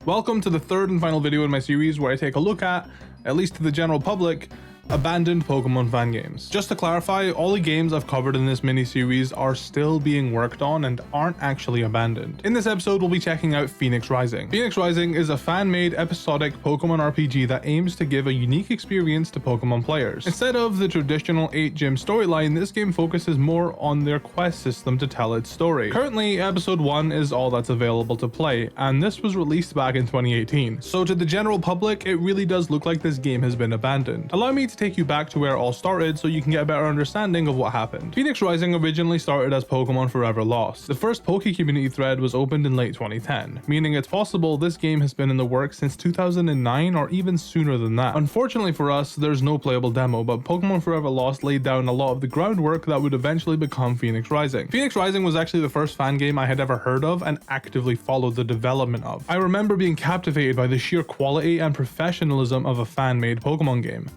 Welcome to the third and final video in my series where I take a look at least to the general public, abandoned Pokemon fan games. Just to clarify, all the games I've covered in this mini-series are still being worked on and aren't actually abandoned. In this episode, we'll be checking out Phoenix Rising. Phoenix Rising is a fan-made episodic Pokemon RPG that aims to give a unique experience to Pokemon players. Instead of the traditional 8-gym storyline, this game focuses more on their quest system to tell its story. Currently, episode 1 is all that's available to play, and this was released back in 2018. So to the general public, it really does look like this game has been abandoned. Allow me to take you back to where it all started so you can get a better understanding of what happened. Phoenix Rising originally started as Pokemon Forever Lost. The first Poke Community thread was opened in late 2010, meaning it's possible this game has been in the works since 2009 or even sooner than that. Unfortunately for us, there's no playable demo, but Pokemon Forever Lost laid down a lot of the groundwork that would eventually become Phoenix Rising. Phoenix Rising was actually the first fan game I had ever heard of and actively followed the development of. I remember being captivated by the sheer quality and professionalism of a fan-made Pokemon game.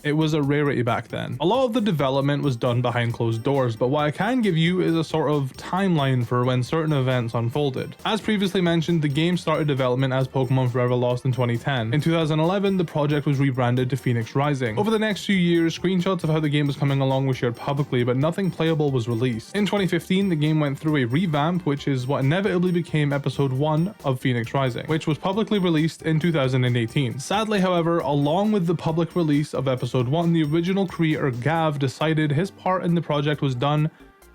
It was a rarity back then. A lot of the development was done behind closed doors, but what I can give you is a sort of timeline for when certain events unfolded. As previously mentioned, the game started development as Pokemon Forever Lost in 2010. In 2011, the project was rebranded to Phoenix Rising. Over the next few years, screenshots of how the game was coming along were shared publicly, but nothing playable was released. In 2015, the game went through a revamp, which is what inevitably became episode 1 of Phoenix Rising, which was publicly released in 2018. Sadly, however, along with the public release of episode 1, the original creator Gav decided his part in the project was done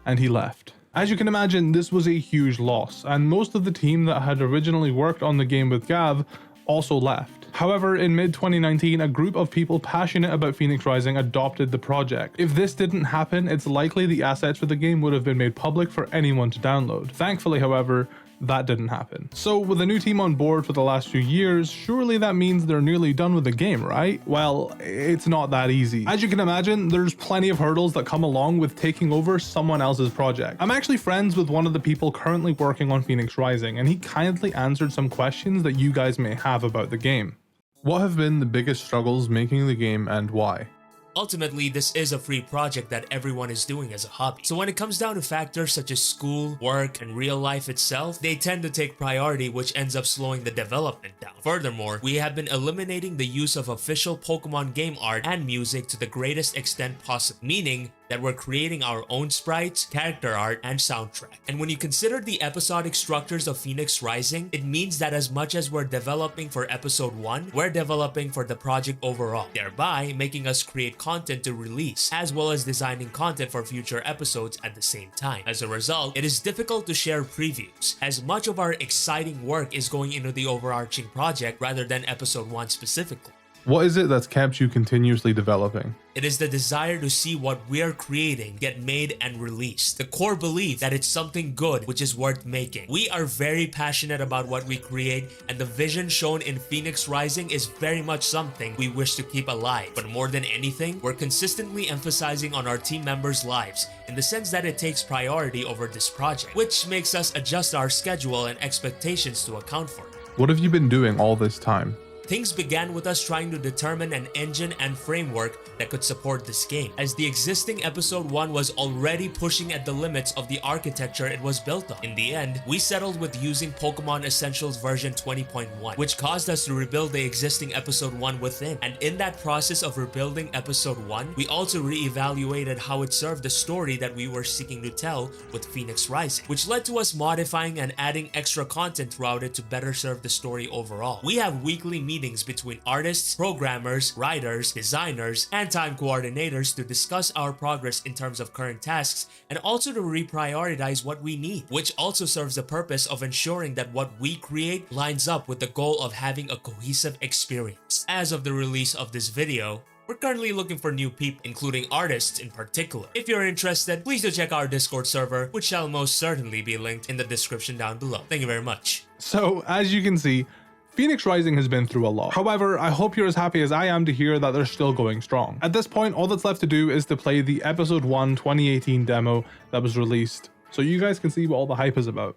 and he left. As you can imagine, this was a huge loss, and most of the team that had originally worked on the game with Gav also left. However, in mid-2019, a group of people passionate about Phoenix Rising adopted the project. If this didn't happen, it's likely the assets for the game would have been made public for anyone to download. Thankfully, however, that didn't happen. So with a new team on board for the last few years, surely that means they're nearly done with the game, right? Well, it's not that easy. As you can imagine, there's plenty of hurdles that come along with taking over someone else's project. I'm actually friends with one of the people currently working on Phoenix Rising, and he kindly answered some questions that you guys may have about the game. What have been the biggest struggles making the game and why? Ultimately, this is a free project that everyone is doing as a hobby. So when it comes down to factors such as school, work, and real life itself, they tend to take priority, which ends up slowing the development down. Furthermore, we have been eliminating the use of official Pokemon game art and music to the greatest extent possible, meaning that we're creating our own sprites, character art, and soundtrack. And when you consider the episodic structures of Phoenix Rising, it means that as much as we're developing for episode 1, we're developing for the project overall, thereby making us create content to release, as well as designing content for future episodes at the same time. As a result, it is difficult to share previews, as much of our exciting work is going into the overarching project rather than episode 1 specifically. What is it that's kept you continuously developing? It is the desire to see what we're creating get made and released. The core belief that it's something good which is worth making. We are very passionate about what we create, and the vision shown in Phoenix Rising is very much something we wish to keep alive. But more than anything, we're consistently emphasizing on our team members' lives in the sense that it takes priority over this project, which makes us adjust our schedule and expectations to account for it. What have you been doing all this time? Things began with us trying to determine an engine and framework that could support this game, as the existing episode 1 was already pushing at the limits of the architecture it was built on. In the end, we settled with using Pokemon Essentials version 20.1, which caused us to rebuild the existing episode 1 within. And in that process of rebuilding episode 1, we also re-evaluated how it served the story that we were seeking to tell with Phoenix Rising, which led to us modifying and adding extra content throughout it to better serve the story overall. We have weekly meetings between artists, programmers, writers, designers, and time coordinators to discuss our progress in terms of current tasks and also to reprioritize what we need, which also serves the purpose of ensuring that what we create lines up with the goal of having a cohesive experience. As of the release of this video, we're currently looking for new people, including artists in particular. If you're interested, please do check our Discord server, which shall most certainly be linked in the description down below. Thank you very much. So, as you can see, Phoenix Rising has been through a lot. However, I hope you're as happy as I am to hear that they're still going strong. At this point, all that's left to do is to play the episode 1 2018 demo that was released, so you guys can see what all the hype is about.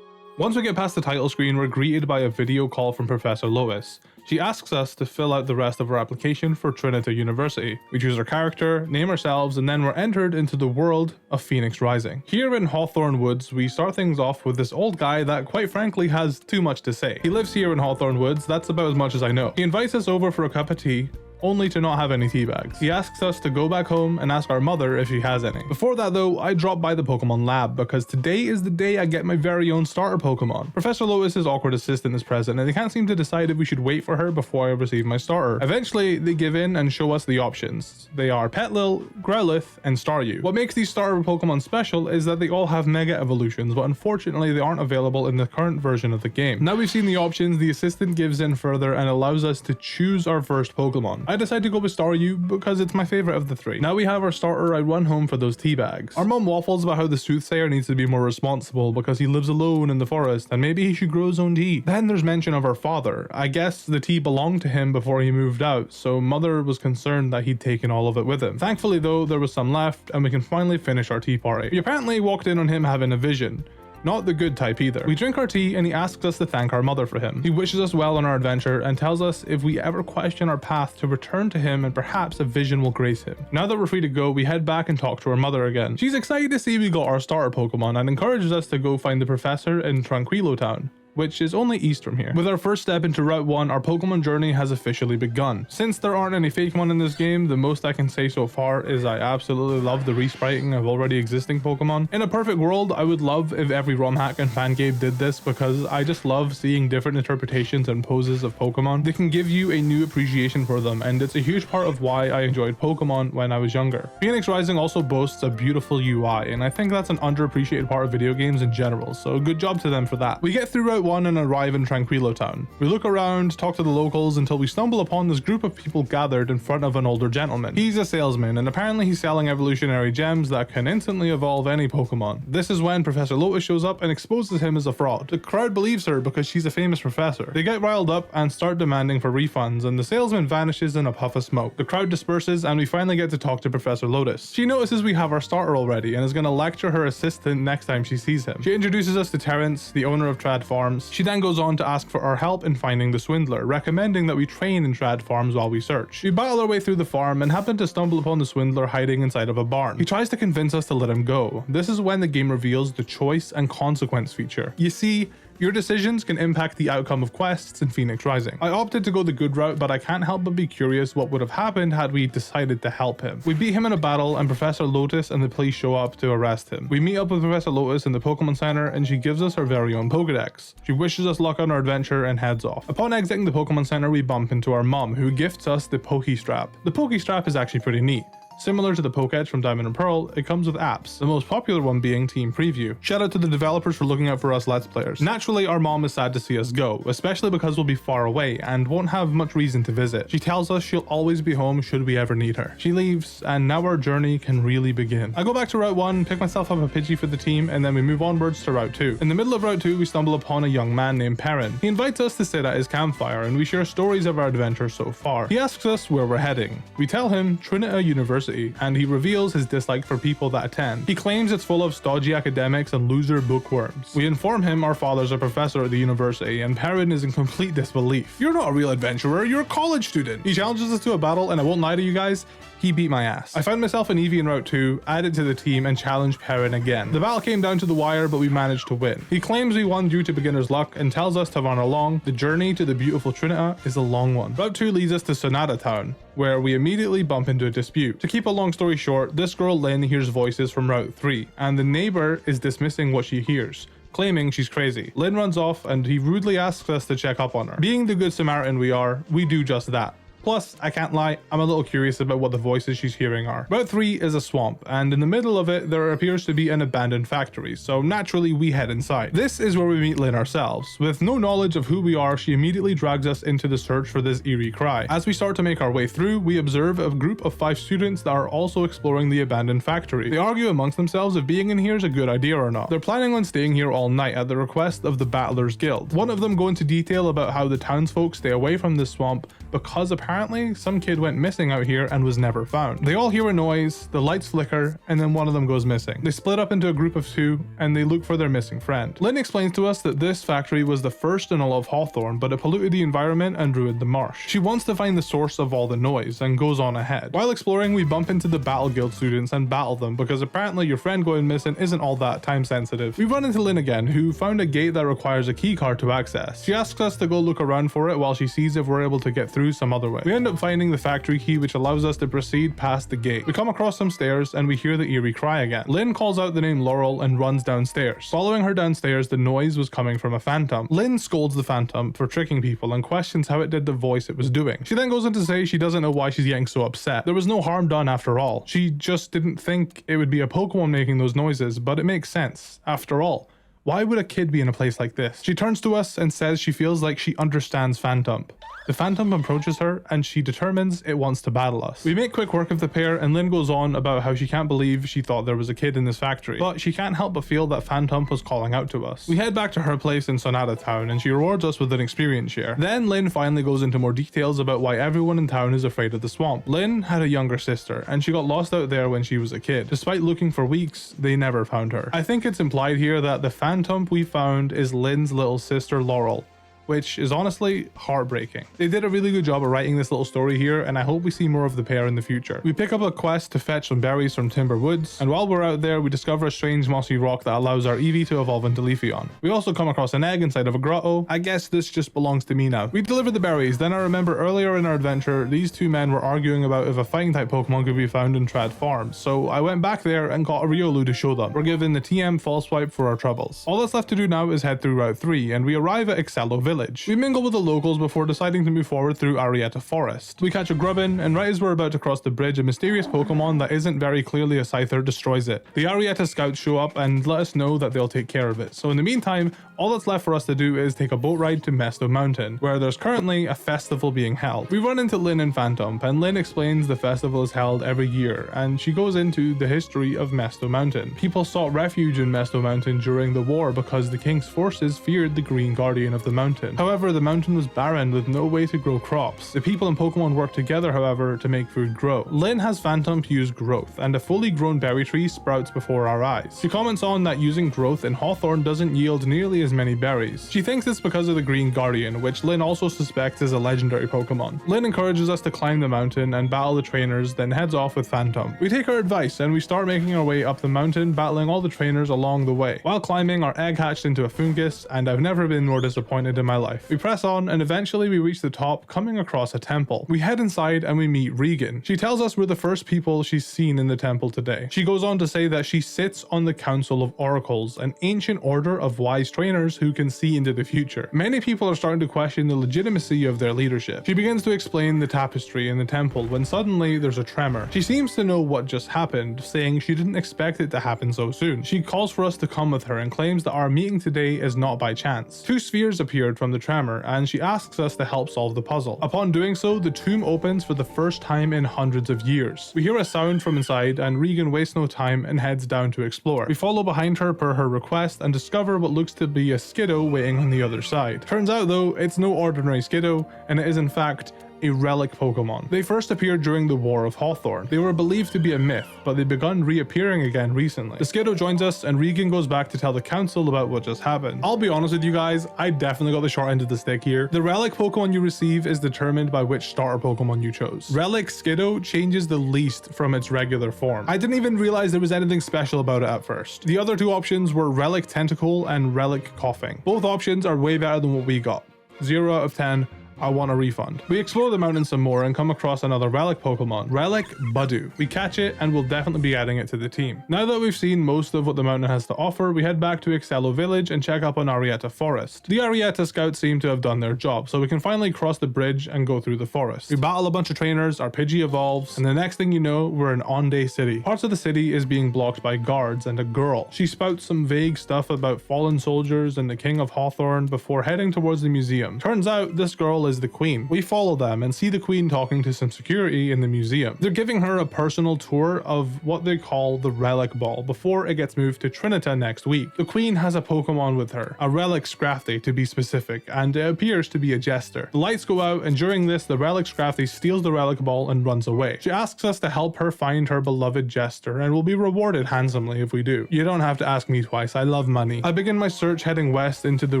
Once we get past the title screen, we're greeted by a video call from Professor Lois. She asks us to fill out the rest of our application for Trinity University. We choose our character, name ourselves, and then we're entered into the world of Phoenix Rising. Here in Hawthorne Woods, we start things off with this old guy that quite frankly has too much to say. He lives here in Hawthorne Woods, that's about as much as I know. He invites us over for a cup of tea, only to not have any tea bags. He asks us to go back home and ask our mother if she has any. Before that though, I drop by the Pokemon lab because today is the day I get my very own starter Pokemon. Professor Lois's awkward assistant is present and they can't seem to decide if we should wait for her before I receive my starter. Eventually, they give in and show us the options. They are Petlil, Growlithe, and Staryu. What makes these starter Pokemon special is that they all have Mega Evolutions, but unfortunately they aren't available in the current version of the game. Now we've seen the options, the assistant gives in further and allows us to choose our first Pokemon. I decided to go with Staryu because it's my favorite of the three. Now we have our starter, I run home for those tea bags. Our mom waffles about how the soothsayer needs to be more responsible because he lives alone in the forest and maybe he should grow his own tea. Then there's mention of our father. I guess the tea belonged to him before he moved out, so mother was concerned that he'd taken all of it with him. Thankfully though, there was some left and we can finally finish our tea party. We apparently walked in on him having a vision. Not the good type either. We drink our tea and he asks us to thank our mother for him. He wishes us well on our adventure and tells us if we ever question our path to return to him and perhaps a vision will grace him. Now that we're free to go, we head back and talk to our mother again. She's excited to see we got our starter Pokemon and encourages us to go find the professor in Tranquilo Town, which is only east from here. With our first step into Route 1, our Pokemon journey has officially begun. Since there aren't any Fakemon in this game, the most I can say so far is I absolutely love the respriting of already existing Pokemon. In a perfect world, I would love if every ROM hack and fan game did this because I just love seeing different interpretations and poses of Pokemon. They can give you a new appreciation for them, and it's a huge part of why I enjoyed Pokemon when I was younger. Phoenix Rising also boasts a beautiful UI, and I think that's an underappreciated part of video games in general, so good job to them for that. We get through Route 1 and arrive in Tranquilo Town. We look around, talk to the locals until we stumble upon this group of people gathered in front of an older gentleman. He's a salesman and apparently he's selling evolutionary gems that can instantly evolve any Pokemon. This is when Professor Lotus shows up and exposes him as a fraud. The crowd believes her because she's a famous professor. They get riled up and start demanding for refunds and the salesman vanishes in a puff of smoke. The crowd disperses and we finally get to talk to Professor Lotus. She notices we have our starter already and is going to lecture her assistant next time she sees him. She introduces us to Terrence, the owner of Trad Farms. She then goes on to ask for our help in finding the swindler, recommending that we train in Trad Farms while we search. We battle our way through the farm and happen to stumble upon the swindler hiding inside of a barn. He tries to convince us to let him go. This is when the game reveals the choice and consequence feature. You see, your decisions can impact the outcome of quests in Phoenix Rising. I opted to go the good route, but I can't help but be curious what would have happened had we decided to help him. We beat him in a battle and Professor Lotus and the police show up to arrest him. We meet up with Professor Lotus in the Pokemon Center and she gives us her very own Pokedex. She wishes us luck on our adventure and heads off. Upon exiting the Pokemon Center, we bump into our mom, who gifts us the Pokestrap. The Pokestrap is actually pretty neat. Similar to the Pokédex from Diamond and Pearl, it comes with apps, the most popular one being Team Preview. Shout out to the developers for looking out for us Let's Players. Naturally, our mom is sad to see us go, especially because we'll be far away and won't have much reason to visit. She tells us she'll always be home should we ever need her. She leaves, and now our journey can really begin. I go back to Route 1, pick myself up a Pidgey for the team, and then we move onwards to Route 2. In the middle of Route 2, we stumble upon a young man named Perrin. He invites us to sit at his campfire, and we share stories of our adventure so far. He asks us where we're heading. We tell him Trinity University, and he reveals his dislike for people that attend. He claims it's full of stodgy academics and loser bookworms. We inform him our father's a professor at the university, and Perrin is in complete disbelief. You're not a real adventurer, you're a college student. He challenges us to a battle, and I won't lie to you guys, he beat my ass. I found myself an Eevee in Route 2, added to the team, and challenged Perrin again. The battle came down to the wire, but we managed to win. He claims we won due to beginner's luck and tells us to run along. The journey to the beautiful Trinita is a long one. Route 2 leads us to Sonata Town, where we immediately bump into a dispute. To keep a long story short, this girl Lynn hears voices from Route 3, and the neighbor is dismissing what she hears, claiming she's crazy. Lynn runs off and he rudely asks us to check up on her. Being the good Samaritan we are, we do just that. Plus, I can't lie, I'm a little curious about what the voices she's hearing are. Route 3 is a swamp, and in the middle of it, there appears to be an abandoned factory, so naturally we head inside. This is where we meet Lynn ourselves. With no knowledge of who we are, she immediately drags us into the search for this eerie cry. As we start to make our way through, we observe a group of 5 students that are also exploring the abandoned factory. They argue amongst themselves if being in here is a good idea or not. They're planning on staying here all night at the request of the Battlers Guild. One of them go into detail about how the townsfolk stay away from this swamp because apparently apparently some kid went missing out here and was never found. They all hear a noise, the lights flicker, and then one of them goes missing. They split up into a group of two and they look for their missing friend. Lynn explains to us that this factory was the first in all of Hawthorne, but it polluted the environment and ruined the marsh. She wants to find the source of all the noise and goes on ahead. While exploring, we bump into the Battle Guild students and battle them because apparently your friend going missing isn't all that time sensitive. We run into Lynn again, who found a gate that requires a key card to access. She asks us to go look around for it while she sees if we're able to get through some other way. We end up finding the factory key, which allows us to proceed past the gate. We come across some stairs and we hear the eerie cry again. Lynn calls out the name Laurel and runs downstairs. Following her downstairs, the noise was coming from a phantom. Lynn scolds the phantom for tricking people and questions how it did the voice it was doing. She then goes on to say she doesn't know why she's getting so upset. There was no harm done after all. She just didn't think it would be a Pokemon making those noises, but it makes sense. After all, why would a kid be in a place like this? She turns to us and says she feels like she understands Phantom. The Phantom approaches her and she determines it wants to battle us. We make quick work of the pair and Lynn goes on about how she can't believe she thought there was a kid in this factory, but she can't help but feel that Phantom was calling out to us. We head back to her place in Sonata Town and she rewards us with an experience share. Then Lynn finally goes into more details about why everyone in town is afraid of the swamp. Lynn had a younger sister and she got lost out there when she was a kid. Despite looking for weeks, they never found her. I think it's implied here that the Phantom we found is Lynn's little sister Laurel, which is honestly heartbreaking. They did a really good job of writing this little story here, and I hope we see more of the pair in the future. We pick up a quest to fetch some berries from Timber Woods, and while we're out there, we discover a strange mossy rock that allows our Eevee to evolve into Leafeon. We also come across an egg inside of a grotto. I guess this just belongs to me now. We deliver the berries, then I remember earlier in our adventure, these two men were arguing about if a fighting type Pokemon could be found in Trad Farm, so I went back there and got a Riolu to show them. We're given the TM false swipe for our troubles. All that's left to do now is head through Route 3, and we arrive at Excello Village. We mingle with the locals before deciding to move forward through Arietta Forest. We catch a Grubbin, and right as we're about to cross the bridge, a mysterious Pokemon that isn't very clearly a Scyther destroys it. The Arietta scouts show up and let us know that they'll take care of it. So in the meantime, all that's left for us to do is take a boat ride to Mesto Mountain, where there's currently a festival being held. We run into Lynn and Phantom, and Lynn explains the festival is held every year, and she goes into the history of Mesto Mountain. People sought refuge in Mesto Mountain during the war because the king's forces feared the Green Guardian of the mountain. However, the mountain was barren with no way to grow crops. The people and Pokemon worked together, however, to make food grow. Lynn has Phantom use growth, and a fully grown berry tree sprouts before our eyes. She comments on that using growth in Hawthorne doesn't yield nearly as many berries. She thinks it's because of the Green Guardian, which Lynn also suspects is a legendary Pokemon. Lynn encourages us to climb the mountain and battle the trainers, then heads off with Phantom. We take her advice and we start making our way up the mountain, battling all the trainers along the way. While climbing, our egg hatched into a fungus, and I've never been more disappointed in my life. We press on and eventually we reach the top, coming across a temple. We head inside and we meet Regan. She tells us we're the first people she's seen in the temple today. She goes on to say that she sits on the Council of Oracles, an ancient order of wise trainers who can see into the future. Many people are starting to question the legitimacy of their leadership. She begins to explain the tapestry in the temple when suddenly there's a tremor. She seems to know what just happened, saying she didn't expect it to happen so soon. She calls for us to come with her and claims that our meeting today is not by chance. Two spheres appeared from the tremor and she asks us to help solve the puzzle. Upon doing so, the tomb opens for the first time in hundreds of years. We hear a sound from inside and Regan wastes no time and heads down to explore. We follow behind her per her request and discover what looks to be a Skiddo waiting on the other side. Turns out though, it's no ordinary Skiddo, and it is in fact a relic Pokemon. They first appeared during the War of Hawthorne. They were believed to be a myth, but they've begun reappearing again recently. The Skiddo joins us and Regan goes back to tell the council about what just happened. I'll be honest with you guys, I definitely got the short end of the stick here. The relic Pokemon you receive is determined by which starter Pokemon you chose. Relic Skiddo changes the least from its regular form. I didn't even realize there was anything special about it at first. The other two options were Relic Tentacle and Relic Coughing. Both options are way better than what we got. 0 out of 10. I want a refund. We explore the mountain some more and come across another relic Pokemon, Relic Budu. We catch it and we'll definitely be adding it to the team. Now that we've seen most of what the mountain has to offer, we head back to Excello Village and check up on Arietta Forest. The Arietta scouts seem to have done their job, so we can finally cross the bridge and go through the forest. We battle a bunch of trainers, our Pidgey evolves, and the next thing you know, we're in Onday City. Parts of the city is being blocked by guards and a girl. She spouts some vague stuff about fallen soldiers and the King of Hawthorne before heading towards the museum. Turns out this girl is is the Queen. We follow them and see the Queen talking to some security in the museum. They're giving her a personal tour of what they call the Relic Ball before it gets moved to Trinita next week. The Queen has a Pokemon with her, a Relic Scrafty to be specific, and it appears to be a jester. The lights go out, and during this, the Relic Scrafty steals the Relic Ball and runs away. She asks us to help her find her beloved jester, and will be rewarded handsomely if we do. You don't have to ask me twice, I love money. I begin my search heading west into the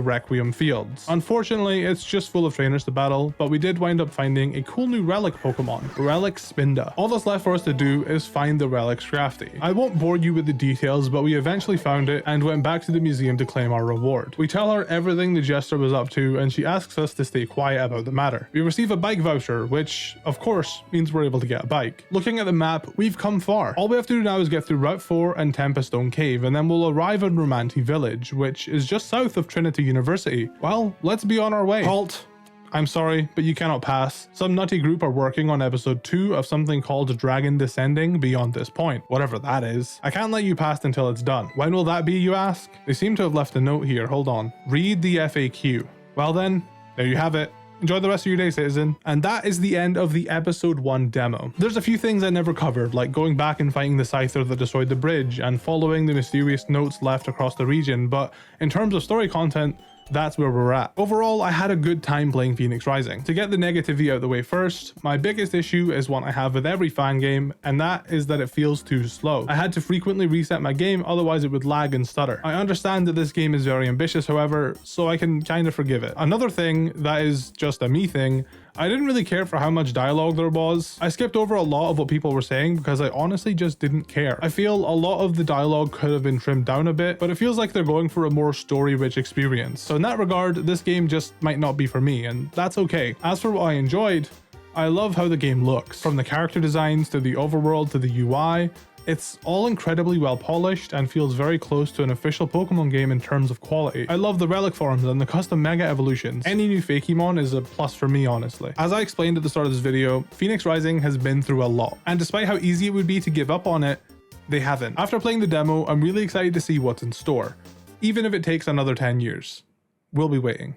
Requiem Fields. Unfortunately, it's just full of trainers to battle, but we did wind up finding a cool new Relic Pokemon, Relic Spinda. All that's left for us to do is find the Relic Scrafty. I won't bore you with the details, but we eventually found it and went back to the museum to claim our reward. We tell her everything the jester was up to, and she asks us to stay quiet about the matter. We receive a bike voucher, which of course means we're able to get a bike. Looking at the map, we've come far. All we have to do now is get through Route 4 and Tempestone Cave, and then we'll arrive in Romanti Village, which is just south of Trinity University. Well, let's be on our way. Halt. I'm sorry, but you cannot pass. Some nutty group are working on episode 2 of something called Dragon Descending Beyond This Point, whatever that is. I can't let you pass until it's done. When will that be, you ask? They seem to have left a note here, hold on. Read the FAQ. Well then, there you have it. Enjoy the rest of your day, citizen. And that is the end of the episode 1 demo. There's a few things I never covered, like going back and fighting the Scyther that destroyed the bridge and following the mysterious notes left across the region, but in terms of story content, that's where we're at. Overall, I had a good time playing Phoenix Rising. To get the negativity out of the way first, my biggest issue is one I have with every fan game, and that is that it feels too slow. I had to frequently reset my game, otherwise it would lag and stutter. I understand that this game is very ambitious, however, so I can kind of forgive it. Another thing that is just a me thing, I didn't really care for how much dialogue there was. I skipped over a lot of what people were saying because I honestly just didn't care. I feel a lot of the dialogue could have been trimmed down a bit, but it feels like they're going for a more story-rich experience. So in that regard, this game just might not be for me, and that's okay. As for what I enjoyed, I love how the game looks. From the character designs to the overworld to the UI, it's all incredibly well polished and feels very close to an official Pokemon game in terms of quality. I love the relic forms and the custom mega evolutions. Any new Fakemon is a plus for me, honestly. As I explained at the start of this video, Phoenix Rising has been through a lot, and despite how easy it would be to give up on it, they haven't. After playing the demo, I'm really excited to see what's in store, even if it takes another 10 years. We'll be waiting.